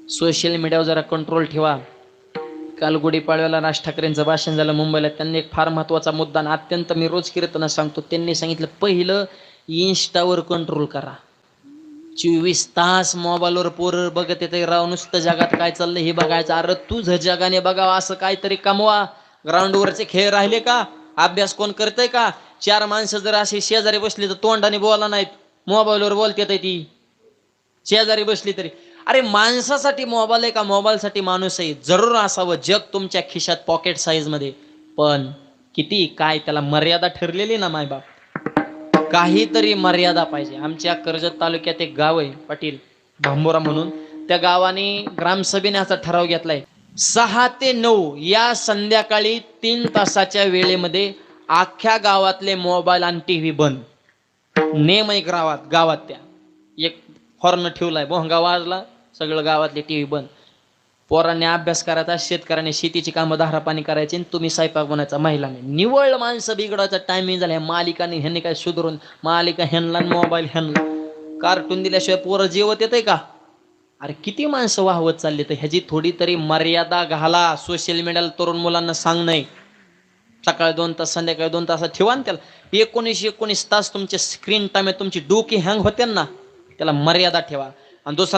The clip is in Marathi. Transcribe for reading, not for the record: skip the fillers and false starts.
सोशल मीडियावर जरा कंट्रोल ठेवा. काल गुढीपाडव्याला राज ठाकरेंचं भाषण झालं मुंबईला. त्यांनी एक फार महत्त्वाचा मुद्दा आणि अत्यंत मी रोज कीर्तन सांगतो. त्यांनी सांगितलं पहिलं इन्स्टावर कंट्रोल करा. 24 तास मोबाईलवर पोरं बघत येते राव, नुसतं जगात काय चाललंय हे बघायचं. अरे तुझं जगाने बघावं, असं काहीतरी कमवा. ग्राउंडवरचे खेळ राहिले का? अभ्यास कोण करतंय का? 4 माणसं जर अशी शेजारी बसली तर तोंडाने बोला नाहीत, मोबाईलवर बोलतेत ती. शेजारी बसली तरी अरे माणसासाठी मोबाईल आहे का मोबाईलसाठी माणूस आहे? जरूर असावं. जग तुमच्या खिशात पॉकेट साईज मध्ये, पण किती काय त्याला मर्यादा ठरलेली ना मायबाप. काहीतरी मर्यादा पाहिजे. आमच्या कर्जत तालुक्यात एक गाव आहे पाटील भांबोरा म्हणून. त्या गावाने ग्रामसभेने असा ठराव घेतलाय, 6 ते 9 या संध्याकाळी 3 तासाच्या वेळेमध्ये अख्ख्या गावातले मोबाईल आणि टीव्ही बंद. नेम आहे गावात त्या एक हॉर्न ठेवलाय, भोंगा वाजला, सगळं गावातले टीव्ही बंद. पोरांनी अभ्यास करायचा, शेतकऱ्याने शेतीची कामं धारा पाणी करायची, तुम्ही स्वयंपाक बनायचा महिलाने. निवळ माणसं बिघडायचा टायमिंग झालाय. मालिकाने ह्यांनी काय सुधरून, मालिका ह्यांना मोबाईल ह्यांना. कार्टून दिल्याशिवाय पोरं जेवत येते का? अरे किती माणसं वाहवत चालली. तर ह्याची थोडी तरी मर्यादा घाला. सोशल मीडियाला तरुण मुलांना सांग नाही, सकाळी 2 तास संध्याकाळी 2 तास ठेवा ना त्याला. 19 तास तुमचे स्क्रीन टाइम आहे, तुमची डोकी हँग होते ना, त्याला मर्यादा ठेवा. आणि दुसरा